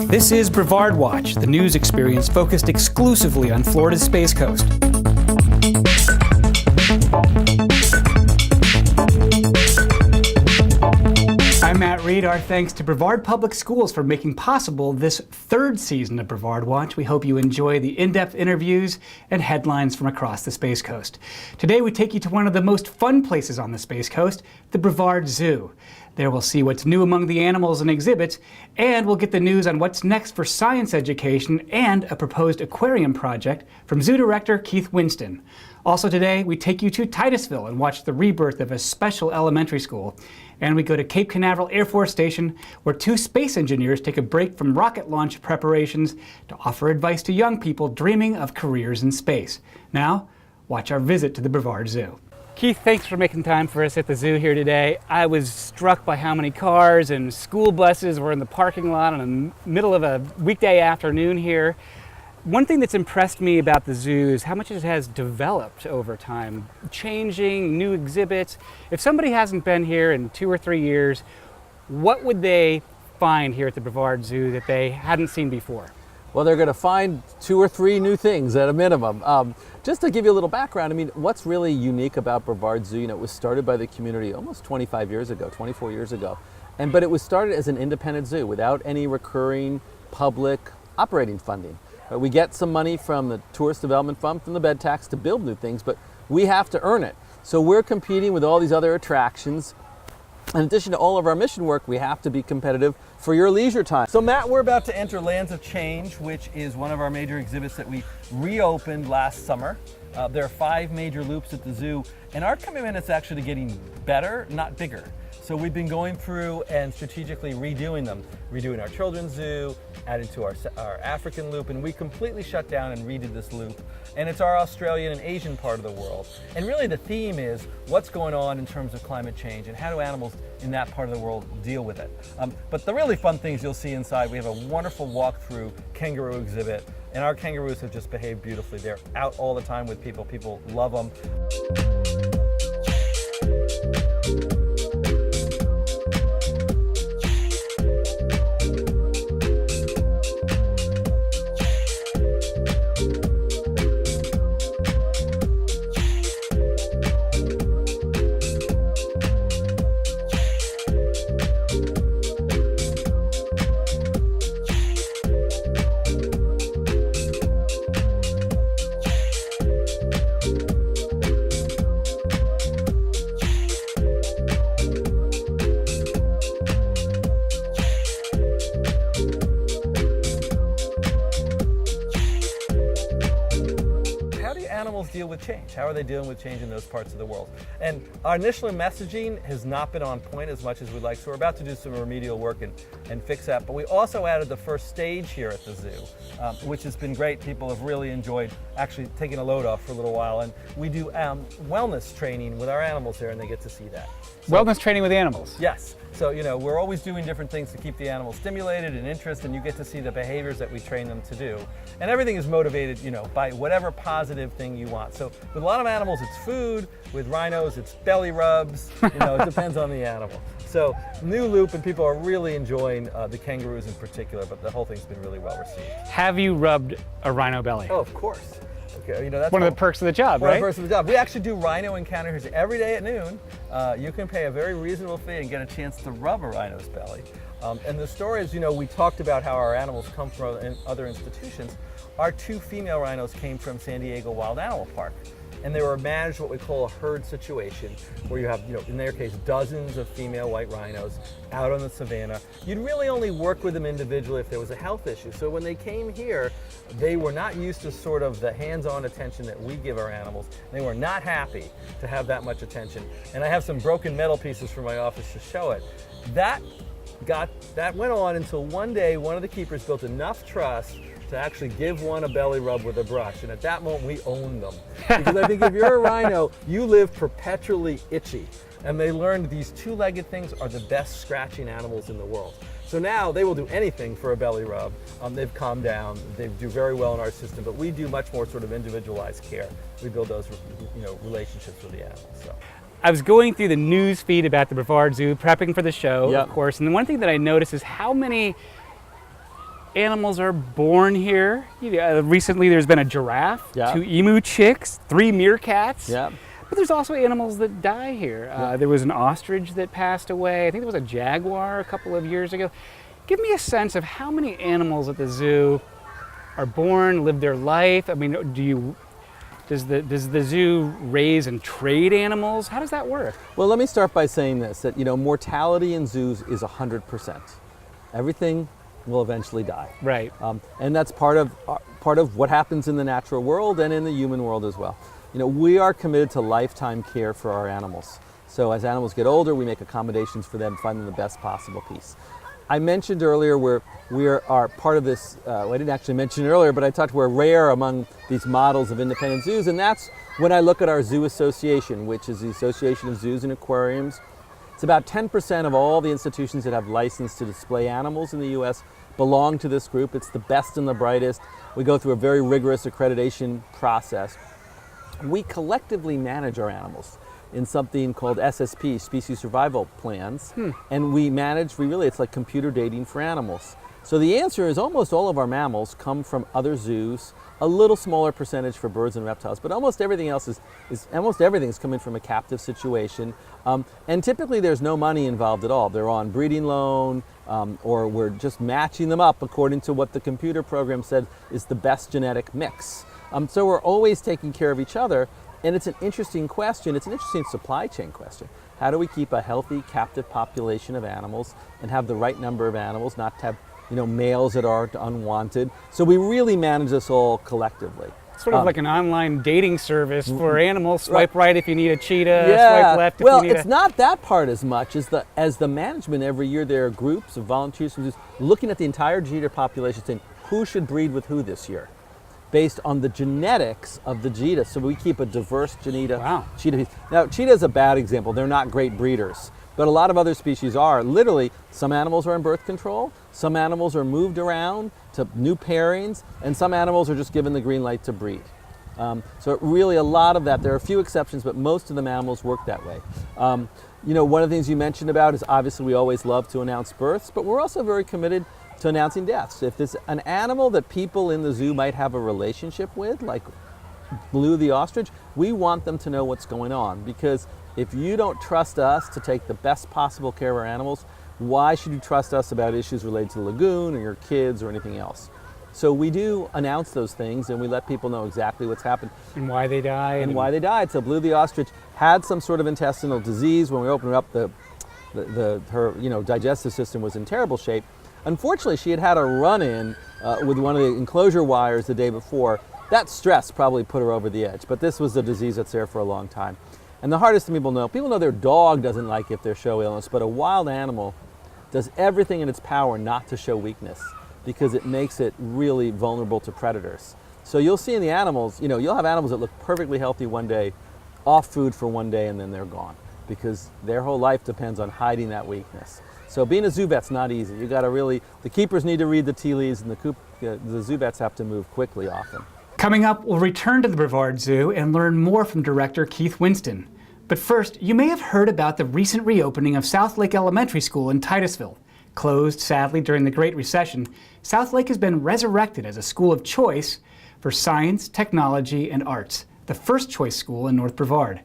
This is Brevard Watch, the news experience focused exclusively on Florida's Space Coast. I'm Matt Reed. Our thanks to Brevard Public Schools for making possible this third season of Brevard Watch. We hope you enjoy the in-depth interviews and headlines from across the Space Coast. Today we take you to one of the most fun places on the Space Coast, the Brevard Zoo. There we'll see what's new among the animals and exhibits, and we'll get the news on what's next for science education and a proposed aquarium project from Zoo Director Keith Winston. Also today, we take you to Titusville and watch the rebirth of a special elementary school. And we go to Cape Canaveral Air Force Station, where two space engineers take a break from rocket launch preparations to offer advice to young people dreaming of careers in space. Now, watch our visit to the Brevard Zoo. Keith, thanks for making time for us at the zoo here today. I was struck by how many cars and school buses were in the parking lot in the middle of a weekday afternoon here. One thing that's impressed me about the zoo is how much it has developed over time, changing, new exhibits. If somebody hasn't been here in 2 or 3 years, what would they find here at the Brevard Zoo that they hadn't seen before? Well, they're going to find 2 or 3 new things at a minimum. Just to give you a little background, I mean, what's really unique about Brevard Zoo, it was started by the community almost 24 years ago. But it was started as an independent zoo without any recurring public operating funding. We get some money from the Tourist Development Fund, from the bed tax to build new things, but we have to earn it. So we're competing with all these other attractions. In addition to all of our mission work, we have to be competitive for your leisure time. So Matt, we're about to enter Lands of Change, which is one of our major exhibits that we reopened last summer. There are 5 major loops at the zoo, and our commitment is actually to getting better, not bigger. So we've been going through and strategically redoing them, redoing our children's zoo, adding to our African loop, and we completely shut down and redid this loop. And it's our Australian and Asian part of the world. And really the theme is what's going on in terms of climate change and how do animals in that part of the world deal with it. But the really fun things you'll see inside, we have a wonderful walkthrough kangaroo exhibit, and our kangaroos have just behaved beautifully. They're out all the time with people. People love them. Animals deal with change. How are they dealing with change in those parts of the world? And our initial messaging has not been on point as much as we'd like, so we're about to do some remedial work and fix that. But we also added the first stage here at the zoo, which has been great. People have really enjoyed actually taking a load off for a little while. And we do wellness training with our animals there, and they get to see that. So, wellness training with animals? Yes. So, we're always doing different things to keep the animals stimulated and interested, and you get to see the behaviors that we train them to do. And everything is motivated, by whatever positive thing you want. So with a lot of animals, it's food. With rhinos, it's belly rubs. It depends on the animal. So new loop, and people are really enjoying the kangaroos in particular, but the whole thing's been really well received. Have you rubbed a rhino belly? Oh, of course. Okay, that's one of the perks of the job, right? One of the perks of the job. We actually do rhino encounters every day at noon. You can pay a very reasonable fee and get a chance to rub a rhino's belly. And the story is, we talked about how our animals come from other institutions. Our 2 female rhinos came from San Diego Wild Animal Park. And they were managed what we call a herd situation, where you have, in their case, dozens of female white rhinos out on the savannah. You'd really only work with them individually if there was a health issue. So when they came here, they were not used to sort of the hands-on attention that we give our animals. They were not happy to have that much attention. And I have some broken metal pieces from my office to show it. That went on until one day, one of the keepers built enough trust to actually give one a belly rub with a brush. And at that moment, we owned them. Because I think if you're a rhino, you live perpetually itchy. And they learned these 2-legged things are the best scratching animals in the world. So now they will do anything for a belly rub. They've calmed down. They do very well in our system, but we do much more sort of individualized care. We build those, relationships with the animals. So. I was going through the news feed about the Brevard Zoo, prepping for the show, Yep. of course, and the one thing that I noticed is how many animals are born here. Recently there's been a giraffe, Yeah. 2 emu chicks, 3 meerkats. Yeah. But there's also animals that die here. There was an ostrich that passed away. I think there was a jaguar a couple of years ago. Give me a sense of how many animals at the zoo are born, live their life. I mean, does the zoo raise and trade animals? How does that work? Well, let me start by saying this, that mortality in zoos is 100%. Everything will eventually die. Right. And that's part of what happens in the natural world and in the human world as well. We are committed to lifetime care for our animals. So as animals get older, we make accommodations for them, find them the best possible piece. I mentioned earlier we are part of this, I didn't actually mention it earlier, but I talked we're rare among these models of independent zoos, and that's when I look at our zoo association, which is the Association of Zoos and Aquariums. It's about 10% of all the institutions that have license to display animals in the U.S. belong to this group. It's the best and the brightest. We go through a very rigorous accreditation process. We collectively manage our animals in something called SSP, Species Survival Plans, and it's like computer dating for animals. So the answer is almost all of our mammals come from other zoos, a little smaller percentage for birds and reptiles, but almost everything else everything's coming from a captive situation. And typically there's no money involved at all. They're on breeding loan, or we're just matching them up according to what the computer program said is the best genetic mix. So we're always taking care of each other. And it's an interesting question. It's an interesting supply chain question. How do we keep a healthy captive population of animals and have the right number of animals, not to have males that are unwanted? So we really manage this all collectively. Sort of like an online dating service for animals. Swipe right if you need a cheetah, yeah. swipe left if well, you need it's not that part as much as the management. Every year there are groups of volunteers from zoos looking at the entire cheetah population saying who should breed with who this year, based on the genetics of the cheetah. So we keep a diverse cheetah piece. Now, cheetah is a bad example. They're not great breeders, but a lot of other species are. Literally, some animals are in birth control, some animals are moved around to new pairings, and some animals are just given the green light to breed. So really a lot of that, there are a few exceptions, but most of the mammals work that way. One of the things you mentioned about is obviously we always love to announce births, but we're also very committed to announcing deaths. If there's an animal that people in the zoo might have a relationship with, like Blue the ostrich, we want them to know what's going on, because if you don't trust us to take the best possible care of our animals, why should you trust us about issues related to the lagoon or your kids or anything else? So we do announce those things, and we let people know exactly what's happened. And why they died. And why they died. So Blue the ostrich had some sort of intestinal disease. When we opened her up, her digestive system was in terrible shape. Unfortunately, she had a run-in with one of the enclosure wires the day before. That stress probably put her over the edge, but this was a disease that's there for a long time. And the hardest thing people know their dog doesn't like if they show illness, but a wild animal does everything in its power not to show weakness, because it makes it really vulnerable to predators. So you'll see in the animals, you'll have animals that look perfectly healthy one day, off food for one day, and then they're gone, because their whole life depends on hiding that weakness. So being a zoo vet's not easy. The keepers need to read the tea leaves, and the zoo vets have to move quickly often. Coming up, we'll return to the Brevard Zoo and learn more from director Keith Winston. But first, you may have heard about the recent reopening of South Lake Elementary School in Titusville. Closed, sadly, during the Great Recession, South Lake has been resurrected as a school of choice for science, technology, and arts, the first choice school in North Brevard.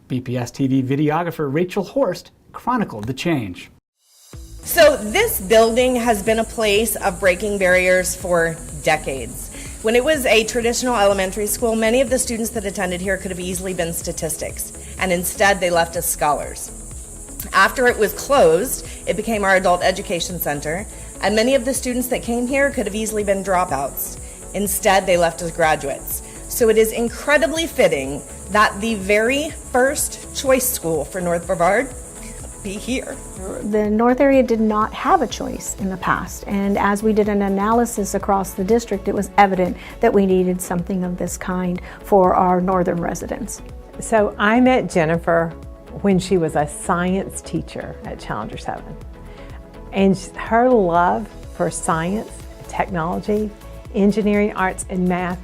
BPS TV videographer Rachel Horst chronicled the change. So this building has been a place of breaking barriers for decades. When it was a traditional elementary school, many of the students that attended here could have easily been statistics, and instead they left as scholars. After it was closed, it became our adult education center, and many of the students that came here could have easily been dropouts. Instead, they left as graduates. So it is incredibly fitting that the very first choice school for North Brevard be here. The North area did not have a choice in the past, and as we did an analysis across the district, it was evident that we needed something of this kind for our northern residents. So I met Jennifer when she was a science teacher at Challenger 7, and her love for science, technology, engineering, arts, and math,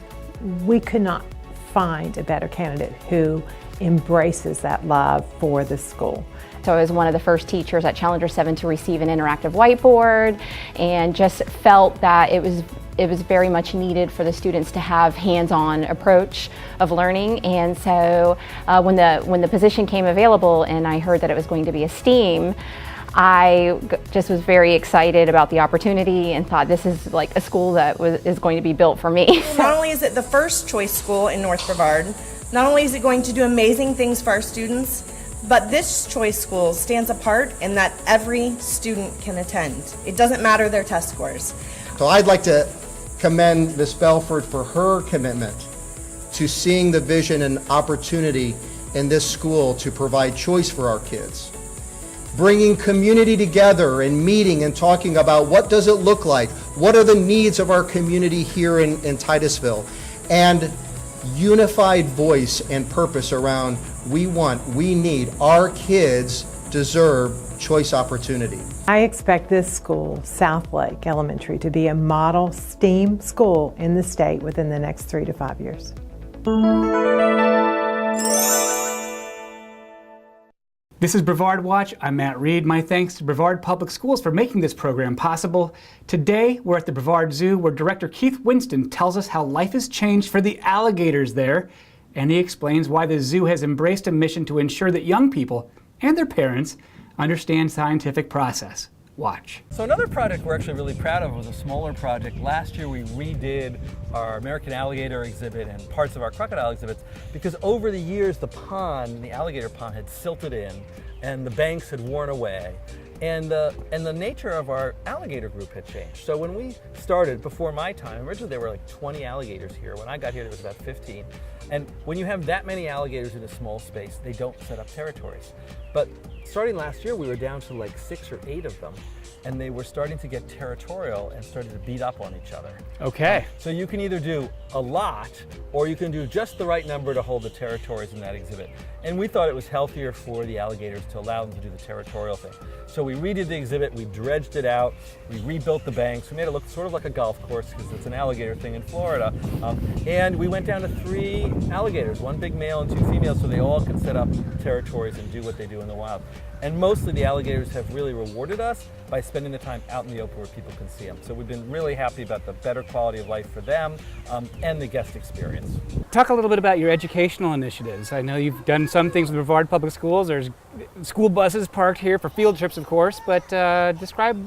we could not find a better candidate who embraces that love for the school. So I was one of the first teachers at Challenger 7 to receive an interactive whiteboard, and just felt that it was very much needed for the students to have hands-on approach of learning. And so when the position came available and I heard that it was going to be a STEAM, I just was very excited about the opportunity and thought this is like a school that is going to be built for me. Not only is it the first choice school in North Brevard, not only is it going to do amazing things for our students, but this choice school stands apart in that every student can attend. It doesn't matter their test scores. So I'd like to commend Ms. Belford for her commitment to seeing the vision and opportunity in this school to provide choice for our kids. Bringing community together and meeting and talking about what does it look like, what are the needs of our community here in Titusville, and unified voice and purpose around we need, our kids deserve choice opportunity. I expect this school, South Lake Elementary, to be a model STEAM school in the state within the next 3 to 5 years. This is Brevard Watch. I'm Matt Reed. My thanks to Brevard Public Schools for making this program possible. Today, we're at the Brevard Zoo where Director Keith Winston tells us how life has changed for the alligators there, and he explains why the zoo has embraced a mission to ensure that young people and their parents understand scientific process. Watch. So another project we're actually really proud of was a smaller project. Last year we redid our American alligator exhibit and parts of our crocodile exhibits because over the years the pond, the alligator pond, had silted in and the banks had worn away. And the nature of our alligator group had changed. So when we started, before my time, originally there were like 20 alligators here. When I got here there was about 15. And when you have that many alligators in a small space, they don't set up territories. But starting last year we were down to like 6 or 8 of them, and they were starting to get territorial and started to beat up on each other. Okay. So you can either do a lot or you can do just the right number to hold the territories in that exhibit. And we thought it was healthier for the alligators to allow them to do the territorial thing. So we redid the exhibit, we dredged it out, we rebuilt the banks, we made it look sort of like a golf course because it's an alligator thing in Florida. And we went down to 3 alligators, 1 big male and 2 females, so they all could set up territories and do what they do in the wild. And mostly the alligators have really rewarded us by spending the time out in the open where people can see them. So we've been really happy about the better quality of life for them and the guest experience. Talk a little bit about your educational initiatives. I know you've done some things with Brevard Public Schools. There's school buses parked here for field trips, of course, but describe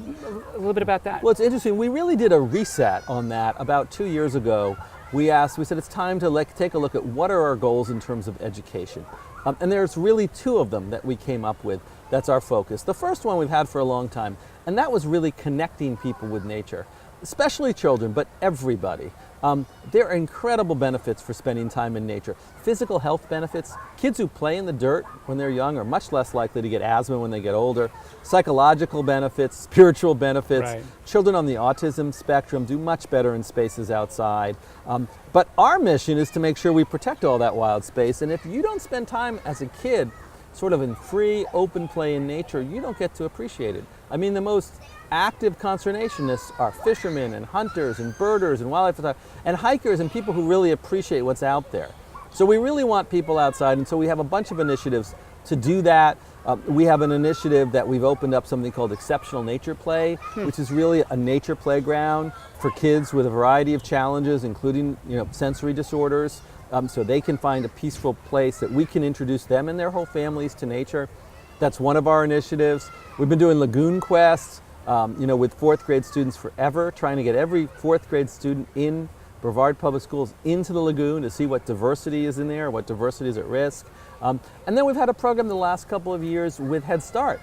a little bit about that. Well, it's interesting. We really did a reset on that about 2 years ago. We said it's time to take a look at what are our goals in terms of education. And there's really 2 of them that we came up with. That's our focus. The first one we've had for a long time, and that was really connecting people with nature, especially children, but everybody. There are incredible benefits for spending time in nature. Physical health benefits. Kids who play in the dirt when they're young are much less likely to get asthma when they get older. Psychological benefits, spiritual benefits. Right. Children on the autism spectrum do much better in spaces outside. But our mission is to make sure we protect all that wild space. And if you don't spend time as a kid sort of in free, open play in nature, you don't get to appreciate it. I mean, the most active conservationists are fishermen and hunters and birders and wildlife photographers and hikers and people who really appreciate what's out there. So we really want people outside, and so we have a bunch of initiatives to do that. We have an initiative that we've opened up, something called Exceptional Nature Play, which is really a nature playground for kids with a variety of challenges, including sensory disorders, so they can find a peaceful place that we can introduce them and their whole families to nature. That's one of our initiatives. We've been doing lagoon quests, with 4th grade students forever, trying to get every 4th grade student in Brevard Public Schools into the lagoon to see what diversity is in there, what diversity is at risk. And then we've had a program the last couple of years with Head Start.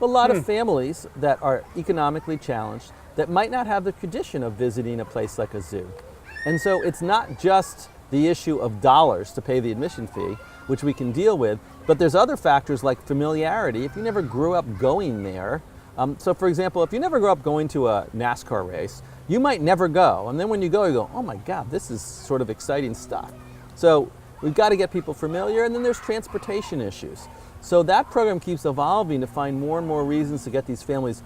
A lot of families that are economically challenged that might not have the tradition of visiting a place like a zoo. And so it's not just the issue of dollars to pay the admission fee, which we can deal with, but there's other factors like familiarity. If you never grew up going there, so for example, if you never grew up going to a NASCAR race, you might never go. And then when you go, oh my God, this is sort of exciting stuff. So we've got to get people familiar, and then there's transportation issues. So that program keeps evolving to find more and more reasons to get these families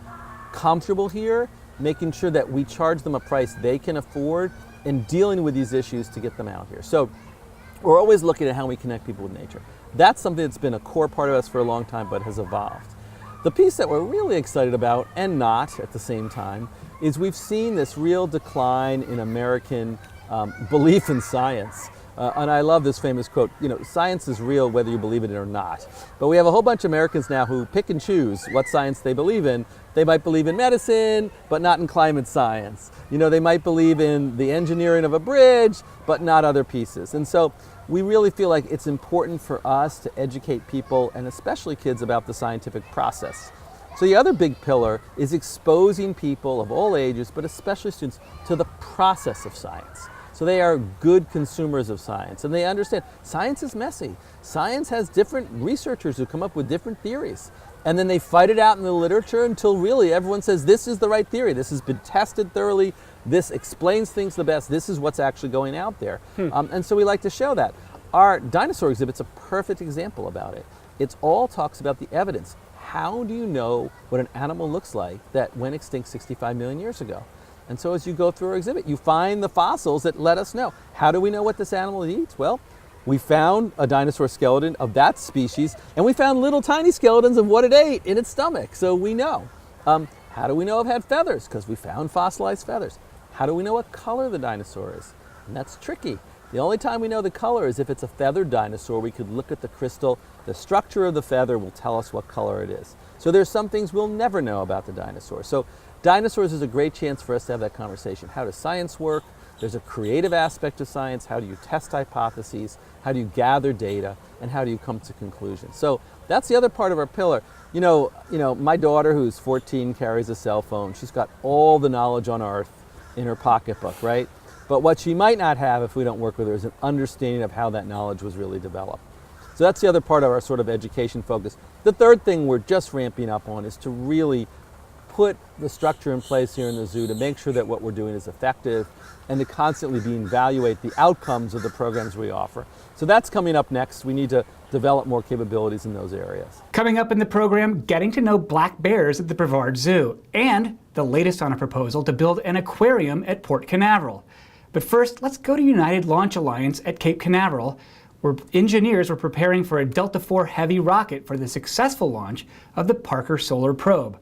comfortable here, making sure that we charge them a price they can afford, and dealing with these issues to get them out here. So We're always looking at how we connect people with nature. That's something that's been a core part of us for a long time, but has evolved. The piece that we're really excited about, and not at the same time, is we've seen this real decline in American belief in science. And I love this famous quote, science is real whether you believe in it or not. But we have a whole bunch of Americans now who pick and choose what science they believe in. They might believe in medicine, but not in climate science. They might believe in the engineering of a bridge, but not other pieces. And so we really feel like it's important for us to educate people, and especially kids, about the scientific process. So the other big pillar is exposing people of all ages, but especially students, to the process of science. So they are good consumers of science, and they understand science is messy. Science has different researchers who come up with different theories, and then they fight it out in the literature until really everyone says this is the right theory, this has been tested thoroughly, this explains things the best, this is what's actually going out there. And so we like to show that. Our dinosaur exhibit's a perfect example about it. It all talks about the evidence. How do you know what an animal looks like that went extinct 65 million years ago? And so as you go through our exhibit, you find the fossils that let us know. How do we know what this animal eats? Well, we found a dinosaur skeleton of that species, and we found little tiny skeletons of what it ate in its stomach, so we know. How do we know it had feathers? Because we found fossilized feathers. How do we know what color the dinosaur is? And that's tricky. The only time we know the color is if it's a feathered dinosaur. We could look at the crystal. The structure of the feather will tell us what color it is. So there's some things we'll never know about the dinosaur. So dinosaurs is a great chance for us to have that conversation. How does science work? There's a creative aspect of science. How do you test hypotheses? How do you gather data? And how do you come to conclusions? So that's the other part of our pillar. My daughter, who's 14, carries a cell phone. She's got all the knowledge on earth in her pocketbook, right? But what she might not have if we don't work with her is an understanding of how that knowledge was really developed. So that's the other part of our sort of education focus. The third thing we're just ramping up on is to really put the structure in place here in the zoo to make sure that what we're doing is effective and to constantly evaluate the outcomes of the programs we offer. So that's coming up next. We need to develop more capabilities in those areas. Coming up in the program, getting to know black bears at the Brevard Zoo, and the latest on a proposal to build an aquarium at Port Canaveral. But first, let's go to United Launch Alliance at Cape Canaveral, where engineers were preparing for a Delta IV Heavy rocket for the successful launch of the Parker Solar Probe.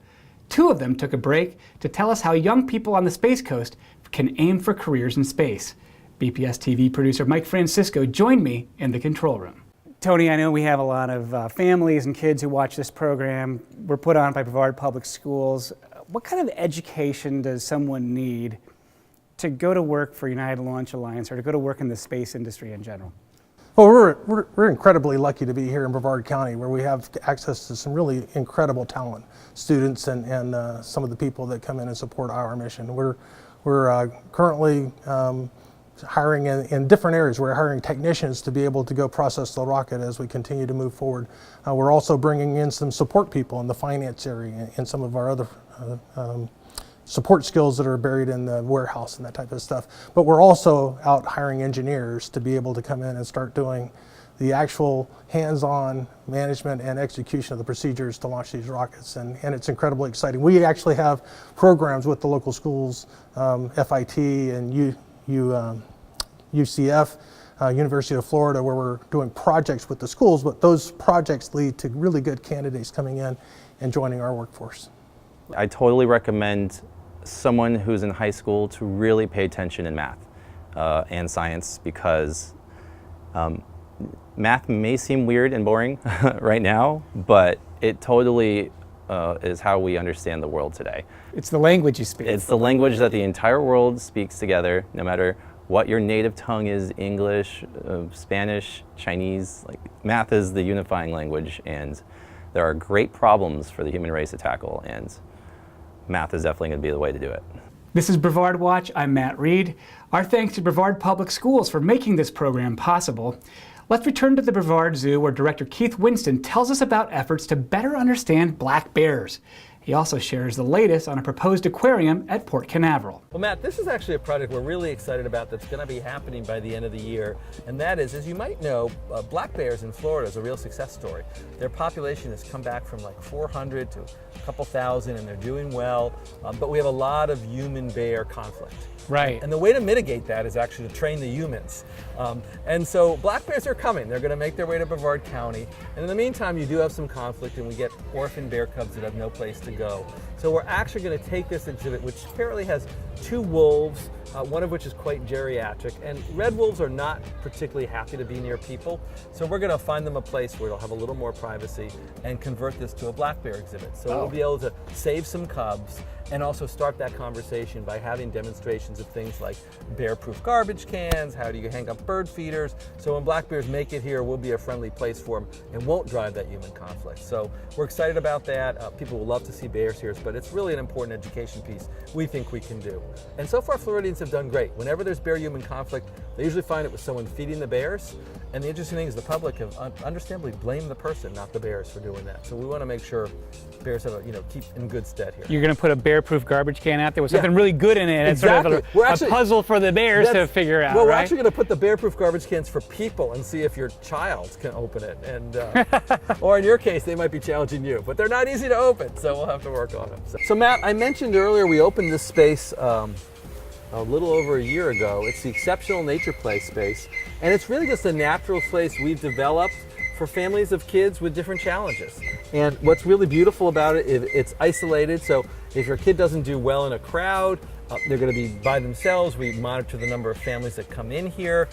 Two of them took a break to tell us how young people on the Space Coast can aim for careers in space. BPS TV producer Mike Francisco joined me in the control room. Tony, I know we have a lot of families and kids who watch this program. We're put on by Brevard Public Schools. What kind of education does someone need to go to work for United Launch Alliance or to go to work in the space industry in general? Well, we're incredibly lucky to be here in Brevard County, where we have access to some really incredible talent, students and some of the people that come in and support our mission. We're currently hiring in different areas. We're hiring technicians to be able to go process the rocket as we continue to move forward. We're also bringing in some support people in the finance area and some of our other support skills that are buried in the warehouse and that type of stuff. But we're also out hiring engineers to be able to come in and start doing the actual hands-on management and execution of the procedures to launch these rockets, and it's incredibly exciting. We actually have programs with the local schools, FIT and UCF, University of Florida, where we're doing projects with the schools, but those projects lead to really good candidates coming in and joining our workforce. I totally recommend someone who's in high school to really pay attention in math and science, because math may seem weird and boring right now, but it totally is how we understand the world today. It's the language you speak. It's the language that the entire world speaks together, no matter what your native tongue is, English, Spanish, Chinese. Like, math is the unifying language, and there are great problems for the human race to tackle, and math is definitely going to be the way to do it. This is Brevard Watch. I'm Matt Reed. Our thanks to Brevard Public Schools for making this program possible. Let's return to the Brevard Zoo, where Director Keith Winston tells us about efforts to better understand black bears He also shares the latest on a proposed aquarium at Port Canaveral. Well, Matt, this is actually a project we're really excited about that's going to be happening by the end of the year. And that is, as you might know, black bears in Florida is a real success story. Their population has come back from like 400 to a couple thousand, and they're doing well. But we have a lot of human-bear conflict. Right. And the way to mitigate that is actually to train the humans. And so black bears are coming. They're going to make their way to Brevard County. And in the meantime, you do have some conflict, and we get orphan bear cubs that have no place to go. So we're actually going to take this exhibit, which apparently has 2 wolves, one of which is quite geriatric. And red wolves are not particularly happy to be near people. So we're going to find them a place where they'll have a little more privacy and convert this to a black bear exhibit. So we'll be able to save some cubs and also start that conversation by having demonstrations of things like bear-proof garbage cans, how do you hang up bird feeders. So when black bears make it here, we'll be a friendly place for them and won't drive that human conflict. So we're excited about that. People will love to see bears here, but it's really an important education piece we think we can do. And so far, Floridians have done great. Whenever there's bear-human conflict, they usually find it with someone feeding the bears. And the interesting thing is the public have understandably blamed the person, not the bears, for doing that. So we want to make sure bears have keep in good stead here. You're going to put a bear-proof garbage can out there with something really good in it. Exactly. It's sort of a puzzle for the bears to figure out, Well, we're right? actually going to put the bear-proof garbage cans for people and see if your child can open it. And or in your case, they might be challenging you. But they're not easy to open, so we'll have to work on them. So Matt, I mentioned earlier we opened this space a little over a year ago. It's the Exceptional Nature Play space, and it's really just a natural place we've developed for families of kids with different challenges. And what's really beautiful about it is it's isolated, so if your kid doesn't do well in a crowd, they're going to be by themselves. We monitor the number of families that come in here.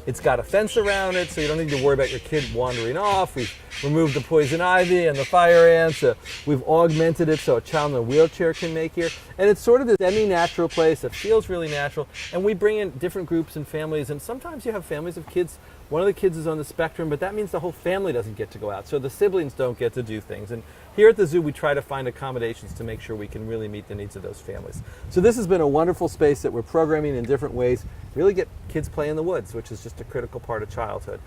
It's got a fence around it, so you don't need to worry about your kid wandering off. We've removed the poison ivy and the fire ants. We've augmented it so a child in a wheelchair can make here. And it's sort of this semi-natural place that feels really natural. And we bring in different groups and families, and sometimes you have families of kids. One of the kids is on the spectrum, but that means the whole family doesn't get to go out. So the siblings don't get to do things. And here at the zoo, we try to find accommodations to make sure we can really meet the needs of those families. So this has been a wonderful space that we're programming in different ways, really get kids play in the woods, which is just a critical part of childhood.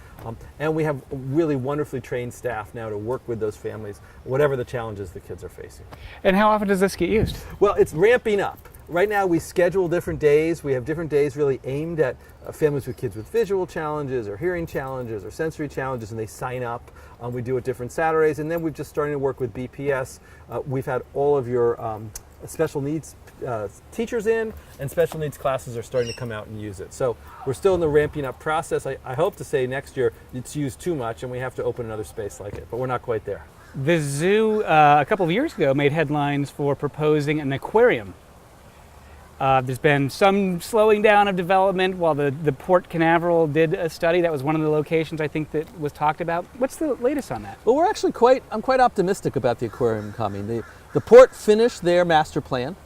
And we have really wonderfully trained staff now to work with those families, whatever the challenges the kids are facing. And how often does this get used? Well, it's ramping up. Right now we schedule different days. We have different days really aimed at families with kids with visual challenges or hearing challenges or sensory challenges, and they sign up. We do it different Saturdays, and then we've just started to work with BPS. We've had all of your special needs teachers in, and special needs classes are starting to come out and use it. So we're still in the ramping up process. I hope to say next year it's used too much and we have to open another space like it, but we're not quite there. The zoo, a couple of years ago, made headlines for proposing an aquarium. There's been some slowing down of development while the Port Canaveral did a study. That was one of the locations I think that was talked about. What's the latest on that? Well, we're actually I'm quite optimistic about the aquarium coming. The port finished their master plan,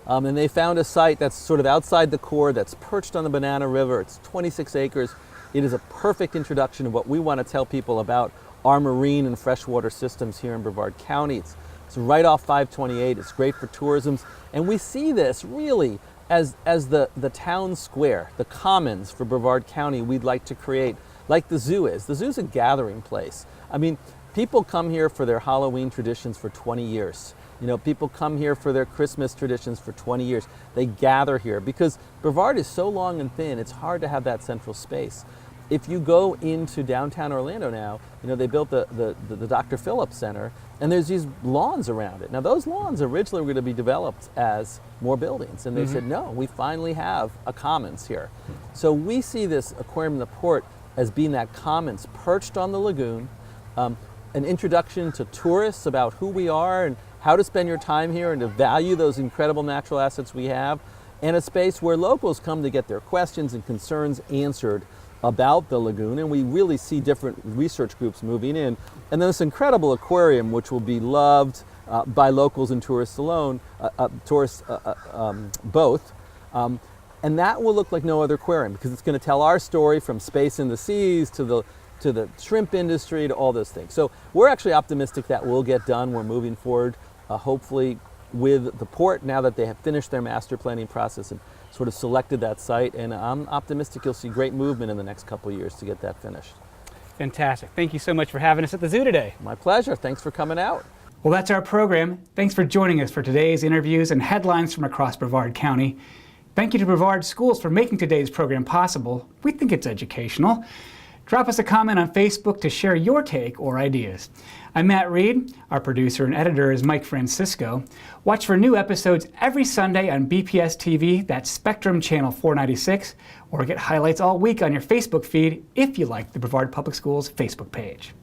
and they found a site that's sort of outside the core, that's perched on the Banana River. It's 26 acres. It is a perfect introduction of what we want to tell people about our marine and freshwater systems here in Brevard County. It's right off 528. It's great for tourism. And we see this really as the town square, the commons for Brevard County we'd like to create, like the zoo is. The zoo's a gathering place. I mean, people come here for their Halloween traditions for 20 years. People come here for their Christmas traditions for 20 years. They gather here because Brevard is so long and thin, it's hard to have that central space. If you go into downtown Orlando now, they built the Dr. Phillips Center, and there's these lawns around it. Now, those lawns originally were going to be developed as more buildings, and they said, no, we finally have a commons here. So we see this aquarium in the port as being that commons perched on the lagoon, an introduction to tourists about who we are and how to spend your time here and to value those incredible natural assets we have, and a space where locals come to get their questions and concerns answered about the lagoon, and we really see different research groups moving in. And then this incredible aquarium, which will be loved by locals and tourists alone, both. And that will look like no other aquarium because it's going to tell our story from space in the seas to the shrimp industry to all those things. So we're actually optimistic that will get done. We're moving forward, hopefully with the port now that they have finished their master planning process and sort of selected that site, and I'm optimistic you'll see great movement in the next couple of years to get that finished. Fantastic. Thank you so much for having us at the zoo today. My pleasure. Thanks for coming out. Well, that's our program. Thanks for joining us for today's interviews and headlines from across Brevard County. Thank you to Brevard Schools for making today's program possible. We think it's educational. Drop us a comment on Facebook to share your take or ideas. I'm Matt Reed. Our producer and editor is Mike Francisco. Watch for new episodes every Sunday on BPS TV, that's Spectrum Channel 496, or get highlights all week on your Facebook feed if you like the Brevard Public Schools Facebook page.